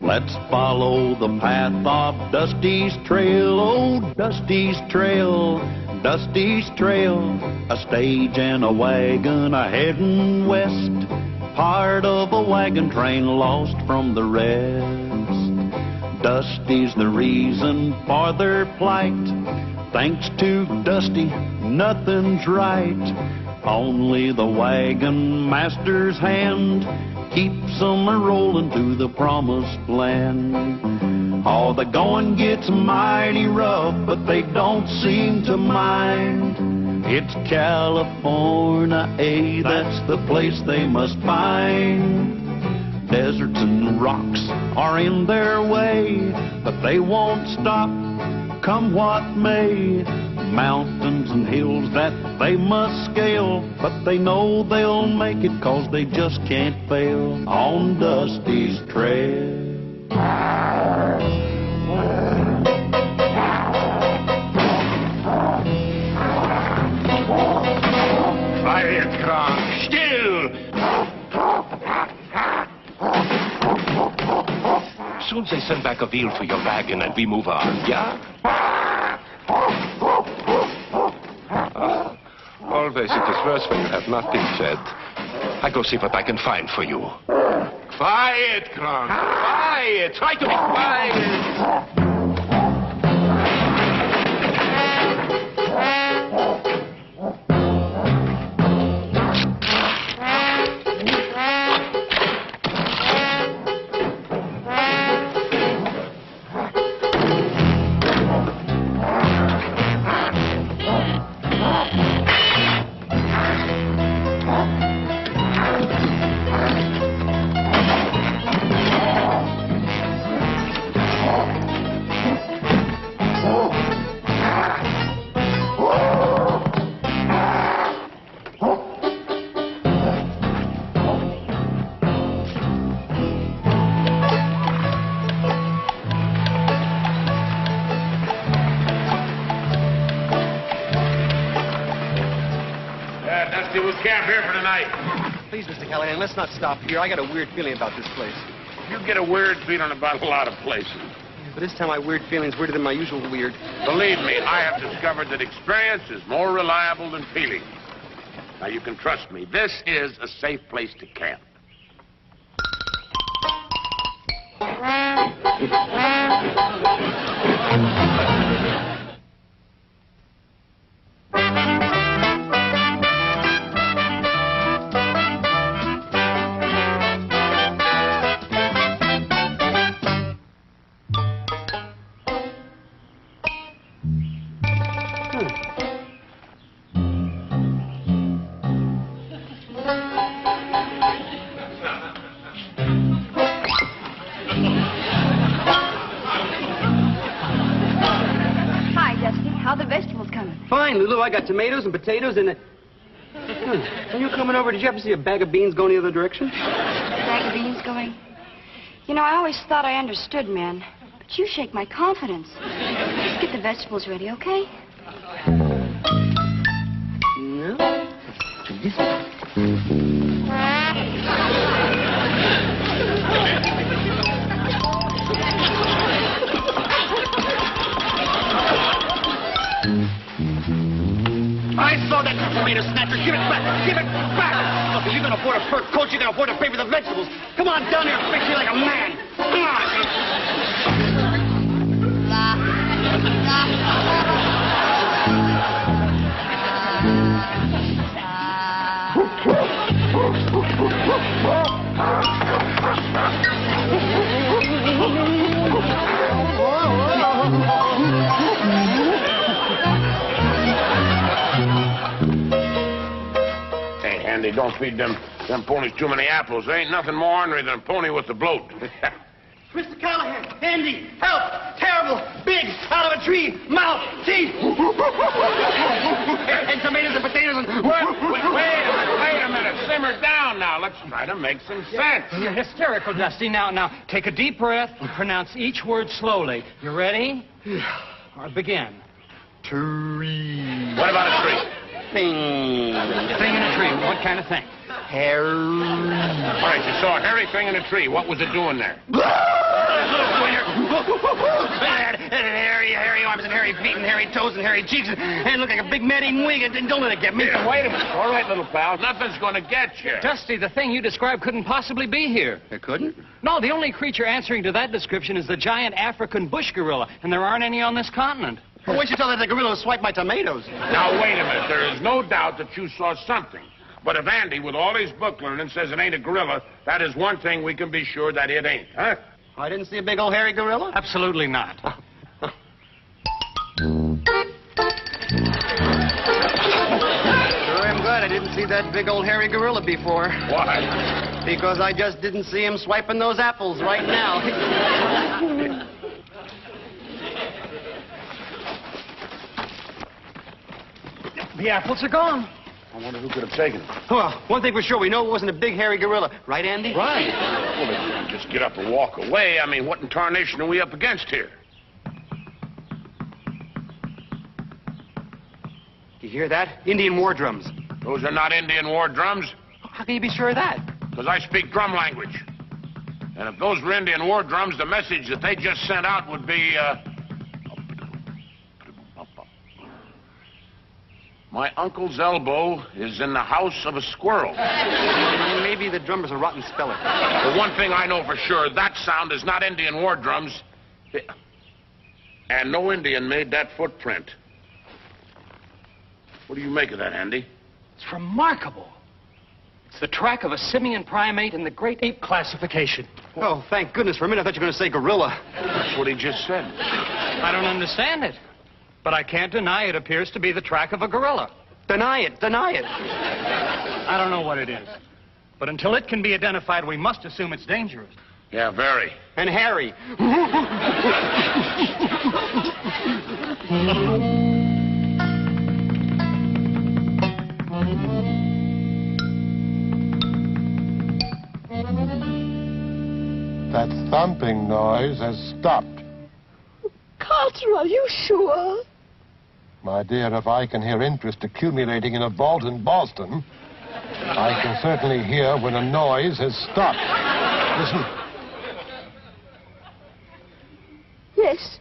Let's follow the path of Dusty's trail, oh, Dusty's trail, Dusty's trail. A stage and a wagon a-heading west, part of a wagon train lost from the rest. Dusty's the reason for their plight. Thanks to Dusty, nothing's right. Only the wagon master's hand keeps them a-rolling to the promised land. Oh, the going gets mighty rough, but they don't seem to mind. It's California, that's the place they must find. Deserts and rocks are in their way, but they won't stop, come what may. Mountains and hills that they must scale, but they know they'll make it 'cause they just can't fail on Dusty's trail. Quiet, Kronk. Still! Soon they send back a wheel for your wagon and we move on, yeah? Always it is worse when you have nothing said. I go see what I can find for you. Quiet, Kronk. Quiet. Try to be quiet. We'll camp here for tonight. Please, Mr. Callahan, let's not stop here. I got a weird feeling about this place. You get a weird feeling about a lot of places. But this time my weird feeling's weirder than my usual weird. Believe me, I have discovered that experience is more reliable than feeling. Now, you can trust me. This is a safe place to camp. How the vegetables coming? Fine, Lulu. I got tomatoes and potatoes and... When you were coming over, did you happen to see a bag of beans going the other direction? Bag of beans going? You know, I always thought I understood men, but you shake my confidence. Let's get the vegetables ready, okay? No. This I saw that tomato snatcher. Give it back. Give it back. Look, if you're going to afford a fur coat, you're going to afford to pay for the vegetables. Come on down here and fix me like a man. Come on. Andy, don't feed them ponies too many apples. There ain't nothing more ornery than a pony with the bloat. Mr. Callahan, Andy, help! Terrible, big, out of a tree, mouth, teeth. And tomatoes and potatoes and... Wait a minute. Simmer down now. Let's try to make some sense. You're hysterical, Dusty. Now, take a deep breath. Pronounce each word slowly. You ready? Or begin. tree. What about a tree? Thing. Thing in a tree. What kind of thing? Hair. All right, you saw a hairy thing in a tree. What was it doing there? Hairy arms and hairy feet and hairy toes and hairy cheeks and look like a big man-eating wing. And don't let it get me. Here, wait a minute. All right, little pal. Nothing's going to get you. Dusty, the thing you described couldn't possibly be here. It couldn't? No, the only creature answering to that description is the giant African bush gorilla, and there aren't any on this continent. Well, why don't you tell that the gorilla swiped my tomatoes? Now, wait a minute. There is no doubt that you saw something. But if Andy, with all his book learning, says it ain't a gorilla, that is one thing we can be sure that it ain't, huh? I didn't see a big old hairy gorilla? Absolutely not. Sure, I'm glad I didn't see that big old hairy gorilla before. Why? Because I just didn't see him swiping those apples right now. The apples are gone. I wonder who could have taken them. Well, one thing for sure, we know it wasn't a big hairy gorilla. Right, Andy? Right. Well, if you just get up and walk away, I mean, what in tarnation are we up against here? You hear that? Indian war drums. Those are not Indian war drums, How can you be sure of that? because I speak drum language. And if those were Indian war drums, the message that they just sent out would be, my uncle's elbow is in the house of a squirrel. Maybe the drummer's a rotten speller. The one thing I know for sure, that sound is not Indian war drums. And no Indian made that footprint. What do you make of that, Andy? It's remarkable. It's the track of a simian primate in the great ape classification. Oh, thank goodness. For a minute, I thought you were going to say gorilla. That's what he just said. I don't understand it. But I can't deny it appears to be the track of a gorilla. Deny it. Deny it. I don't know what it is. But until it can be identified, we must assume it's dangerous. Yeah, very. And hairy. That thumping noise has stopped. Carter, are you sure? My dear, if I can hear interest accumulating in a vault in Boston, I can certainly hear when a noise has stopped. Listen. Yes.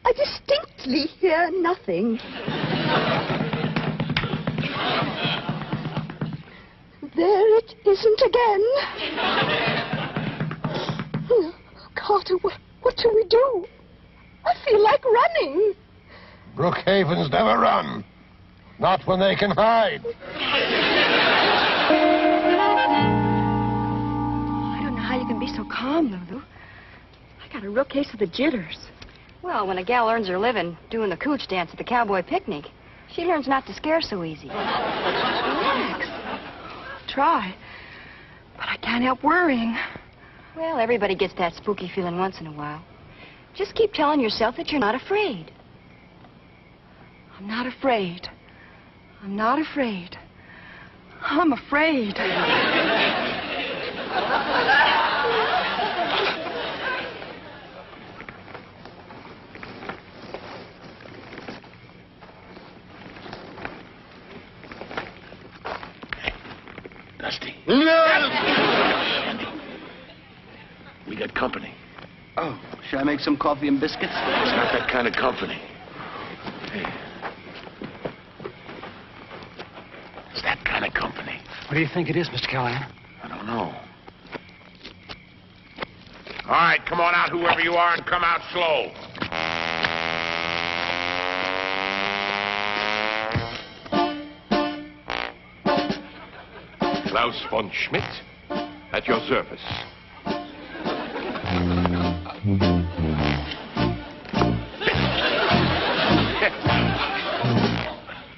I distinctly hear nothing. There it isn't again. Carter, what do we do? I feel like running. Brookhaven's never run. Not when they can hide. I don't know how you can be so calm, Lulu. I got a real case of the jitters. Well, when a gal earns her living doing the cooch dance at the cowboy picnic, she learns not to scare so easy. Relax. I'll try. But I can't help worrying. Well, everybody gets that spooky feeling once in a while. Just keep telling yourself that you're not afraid. I'm not afraid. I'm not afraid. I'm afraid. Dusty. No! Andy. We got company. Oh, should I make some coffee and biscuits? It's not that kind of company. Hey. It's that kind of company. What do you think it is, Mr. Callahan? I don't know. All right, come on out, whoever you are, and come out slow. Klaus von Schmidt, at your service.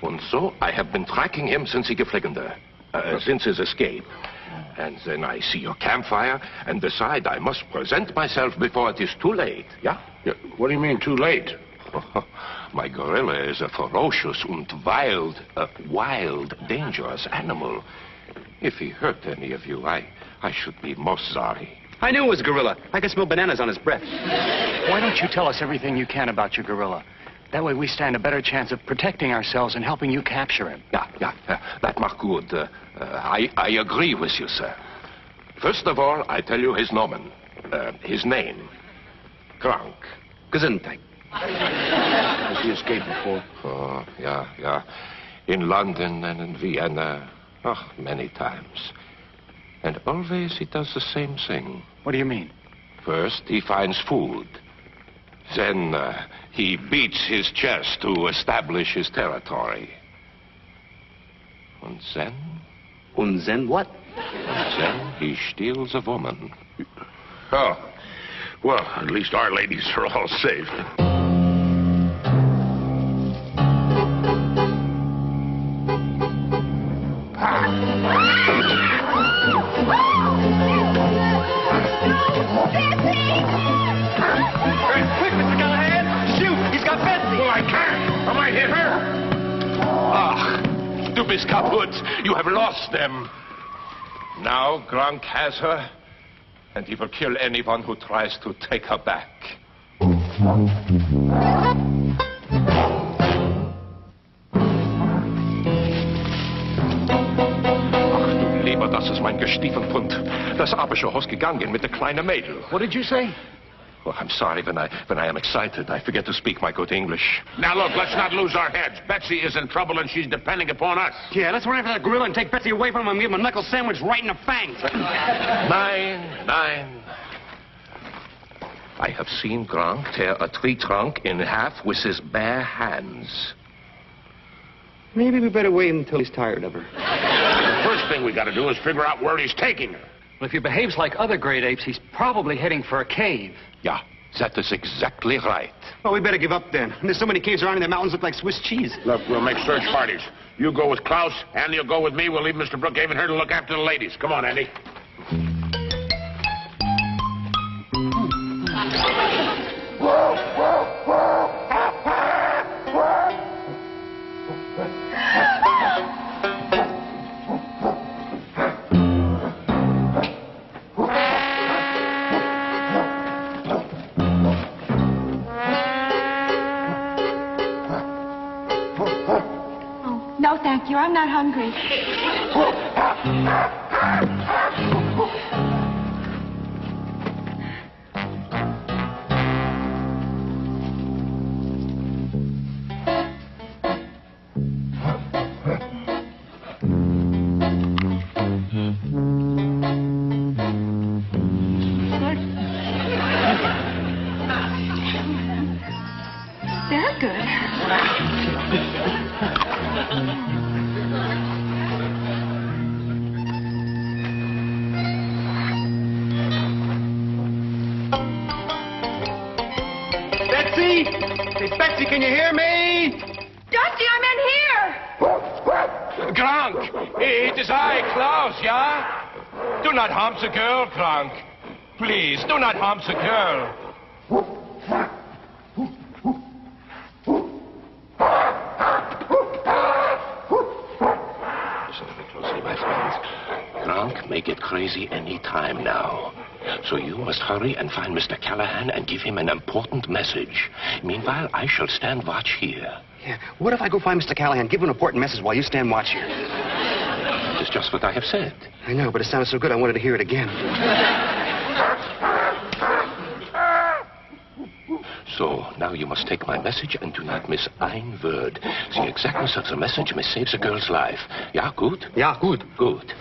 And so I have been tracking him since he geflogen since his escape. And then I see your campfire and decide I must present myself before it is too late, yeah? What do you mean, too late? My gorilla is a ferocious and wild, dangerous animal. If he hurt any of you, I should be most sorry. I knew it was a gorilla. I could smell bananas on his breath. Why don't you tell us everything you can about your gorilla? That way we stand a better chance of protecting ourselves and helping you capture him. Yeah, that macht good. I agree with you, sir. First of all, I tell you his name. Gronk. Gesundheit. Has he escaped before? Oh, yeah. In London and in Vienna. Oh, many times. And always he does the same thing. What do you mean? First, he finds food. Then he beats his chest to establish his territory. And then? Und then what? Then he steals a woman. Oh. Well, at least our ladies are all safe. Quick, Mr. Callahan! Shoot! He's got Betsy! Well, I can't. I might hit her. Ah, du bist kaputt. You have lost them. Now Gronk has her, and he will kill anyone who tries to take her back. Lieber, das ist mein Gestiefelpfund. Das abische Haus gegangen mit der kleinen Mädel. What did you say? Oh, I'm sorry. When I am excited, I forget to speak my good English. Now, look, let's not lose our heads. Betsy is in trouble, and she's depending upon us. Yeah, let's run after that gorilla and take Betsy away from him and give him a knuckle sandwich right in the fangs. Nine. I have seen Gronk tear a tree trunk in half with his bare hands. Maybe we better wait until he's tired of her. The first thing we got to do is figure out where he's taking her. Well, if he behaves like other great apes, he's probably heading for a cave. Yeah, that is exactly right. Well, we better give up then. There's so many caves around and the mountains look like Swiss cheese. Look, we'll make search parties. You go with Klaus, Andy will go with me. We'll leave Mr. Brookhaven here to look after the ladies. Come on, Andy. No, thank you. I'm not hungry. They're good. Betsy! Hey, Betsy, can you hear me? Dusty, I'm in here! Gronk, it is I, Klaus, yeah? Do not harm the girl, Gronk. Please, do not harm the girl. Listen to me closely, my friends. Gronk may get crazy any time now. So you must hurry and find Mr. Callahan and give him an important message. Meanwhile, I shall stand watch here. Yeah, what if I go find Mr. Callahan, give him an important message while you stand watch here? That is just what I have said. I know, but it sounded so good I wanted to hear it again. So, now you must take my message and do not miss ein word. The exactness of the message may save the girl's life. Ja, gut? Ja, gut. Gut.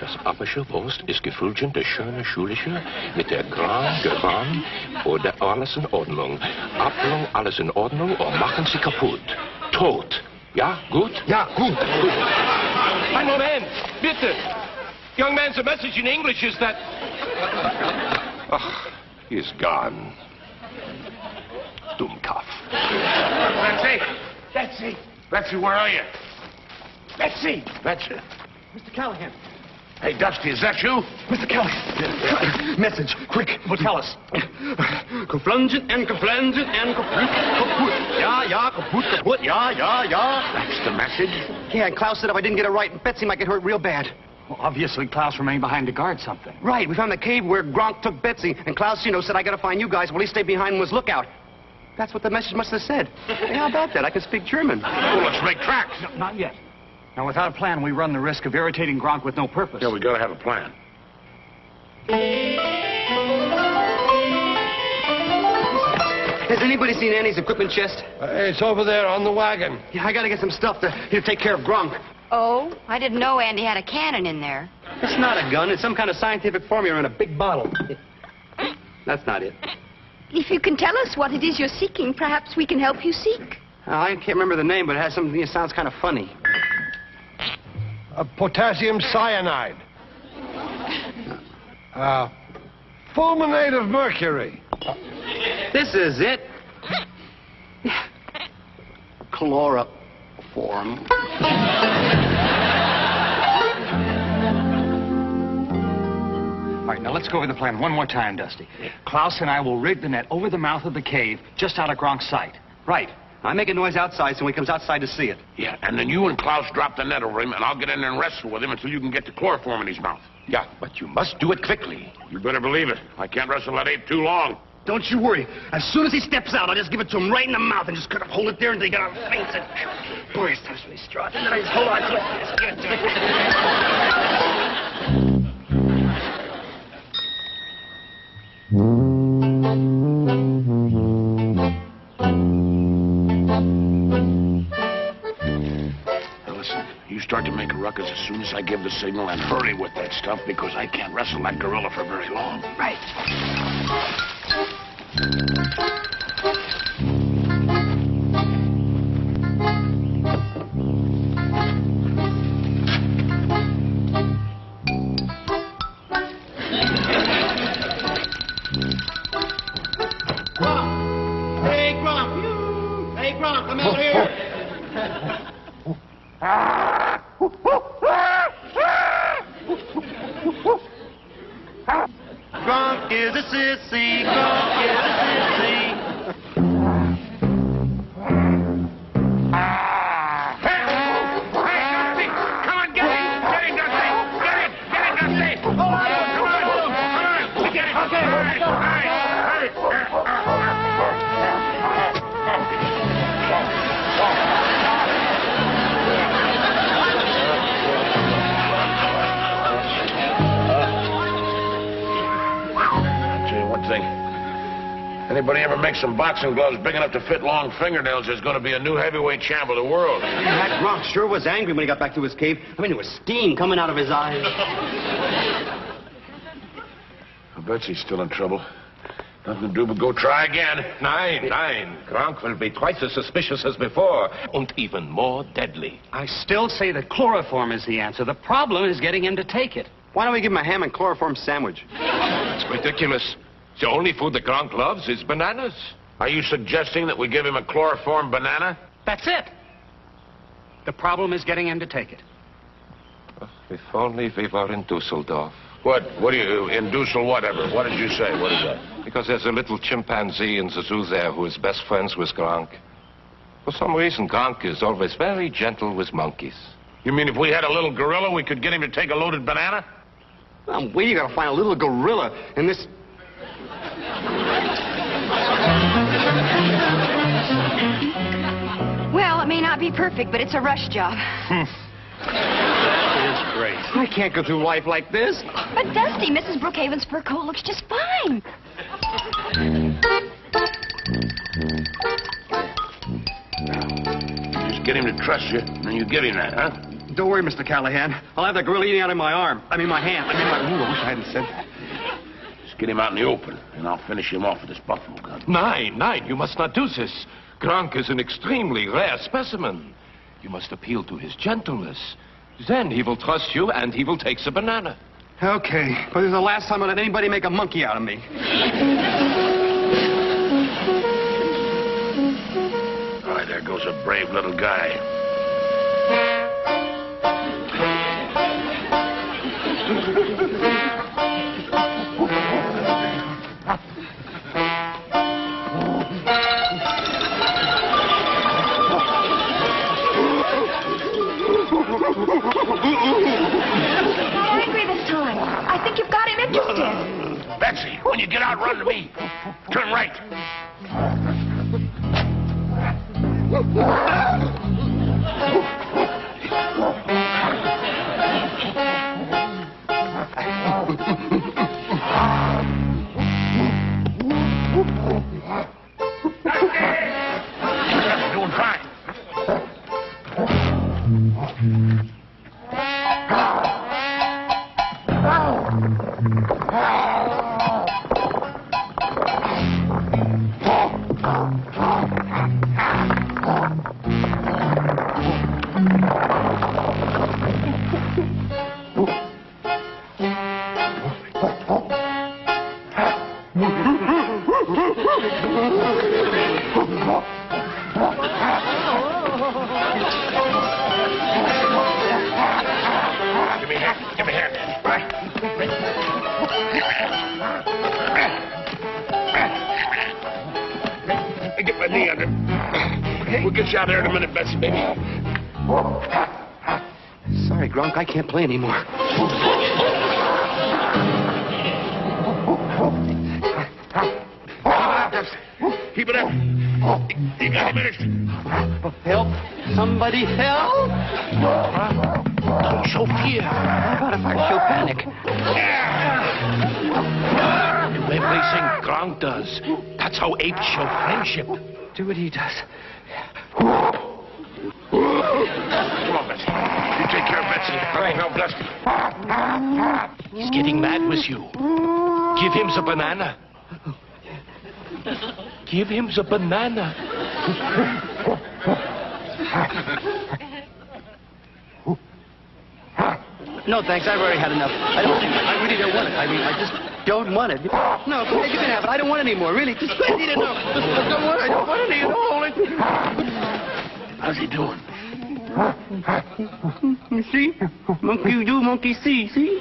Das abische Wurst ist gefüllt der schöne Schulische mit der Gran Gewann oder alles in Ordnung. Ablang alles in Ordnung oder machen Sie kaputt. Tot. Ja, gut? Ja, gut. Ein Moment, bitte. Young man, the message in English is that... Ach, he's gone. Dummkopf. Betsy, where are you? Betsy! Mr. Callahan. Hey, Dusty, is that you? Mr. Callahan. Message, quick. Well, tell us. Geflungen and geflungen and kaput. Ja, kaput, ja. That's the message? Yeah, and Klaus said if I didn't get it right, Betsy might get hurt real bad. Well, obviously, Klaus remained behind to guard something. Right, we found the cave where Gronk took Betsy, and Klaus, said I gotta find you guys while he stayed behind and was lookout. That's what the message must have said. Hey, how about that? I can speak German. Well, let's make tracks. No, not yet. Now, without a plan, we run the risk of irritating Gronk with no purpose. Yeah, we gotta have a plan. Has anybody seen Annie's equipment chest? It's over there on the wagon. Yeah, I gotta get some stuff to take care of Gronk. Oh, I didn't know Andy had a cannon in there. It's not a gun. It's some kind of scientific formula in a big bottle. That's not it. If you can tell us what it is you're seeking, perhaps we can help you seek. I can't remember the name, but it has something that sounds kind of funny. Potassium cyanide. Fulminate of mercury. This is it. Chloroform. All right, now let's go over the plan one more time, Dusty. Klaus and I will rig the net over the mouth of the cave, just out of Gronk's sight. Right. I make a noise outside so when he comes outside to see it. Yeah, and then you and Klaus drop the net over him, and I'll get in there and wrestle with him until you can get the chloroform in his mouth. Yeah, but you must do it quickly. You better believe it. I can't wrestle that ape too long. Don't you worry. As soon as he steps out, I'll just give it to him right in the mouth and just kind of hold it there until he got a faints and... Boy, it starts really strong. And then I just hold on to it. Just give it to Now listen, you start to make a ruckus as soon as I give the signal, and hurry with that stuff because I can't wrestle that gorilla for very long. Right. Hey, Gronk, come out here. Gronk is a sissy. Gronk is a sissy. Come on, get him! Get him, Dusty! Get him! Get him, Dusty! Come on! Come on! Get him! Okay, hurry! Thing. Anybody ever make some boxing gloves big enough to fit long fingernails, there's going to be a new heavyweight champ of the world. That Gronk sure was angry when he got back to his cave. I mean, there was steam coming out of his eyes. I bet she's still in trouble. Nothing to do but go try again. Nein. Gronk will be twice as suspicious as before, and even more deadly. I still say that chloroform is the answer. The problem is getting him to take it. Why don't we give him a ham and chloroform sandwich? It's ridiculous. The only food the Gronk loves is bananas. Are you suggesting that we give him a chloroform banana? That's it. The problem is getting him to take it. If only we were in Dusseldorf. What do you, in Dussel whatever? What did you say? What is that? Because there's a little chimpanzee in the zoo there who is best friends with Gronk. For some reason, Gronk is always very gentle with monkeys. You mean if we had a little gorilla, we could get him to take a loaded banana? Well, wait, you gotta find a little gorilla in this... Well, it may not be perfect, but it's a rush job. It's great. I can't go through life like this. But Dusty, Mrs. Brookhaven's fur coat looks just fine. Just get him to trust you, and then you give him that, huh? Don't worry, Mr. Callahan. I'll have the gorilla eating out of my arm. I mean, my hand. Ooh, I wish I hadn't said that. Just get him out in the open, and I'll finish him off with this buffalo gun. Nein, you must not do this. Gronk is an extremely rare specimen. You must appeal to his gentleness. Then he will trust you, and he will take the banana. Okay, but this is the last time I let anybody make a monkey out of me. All right, there goes a brave little guy. Not angry this time. I think you've got him interested. Betsy, when you get out, run to me. Turn right. Give me a hand. Give me a hand. Get my knee under. Okay. We'll get you out there in a minute, Betsy, baby. Sorry, Gronk, I can't play anymore. Keep it up. You got a minute. Help. Somebody help. Don't show fear. God, if I show panic. The way racing Gronk does. That's how apes show friendship. Do what he does. Come on, Betsy. You take care of Betsy. I'll help Dusty. He's getting mad with you. Give him the banana. Give him the banana. No, thanks. I've already had enough. I really don't want it. I mean, I just don't want it. No, you can have it. I don't want it anymore. Really. Just I need it. No. I don't want it anymore. How's he doing? You see? Monkey do, monkey see. See?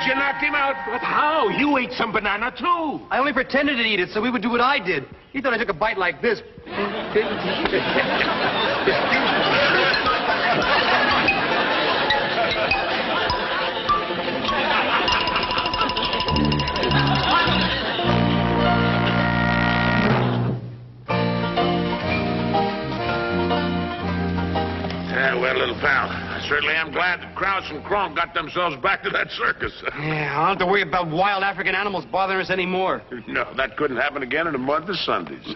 You knocked him out. But how? You ate some banana, too. I only pretended to eat it so we would do what I did. He thought I took a bite like this. Well, little pal, I certainly am glad that Krause and Kronk got themselves back to that circus. Yeah, I don't have to worry about wild African animals bothering us anymore. No, that couldn't happen again in a month of Sundays. You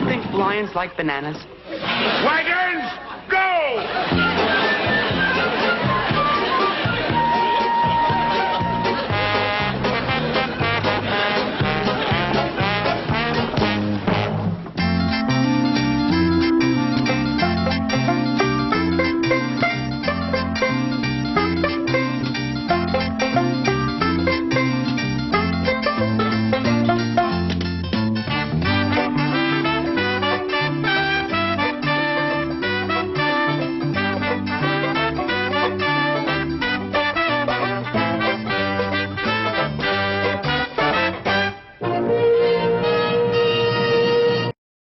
think lions like bananas? Wagons, go!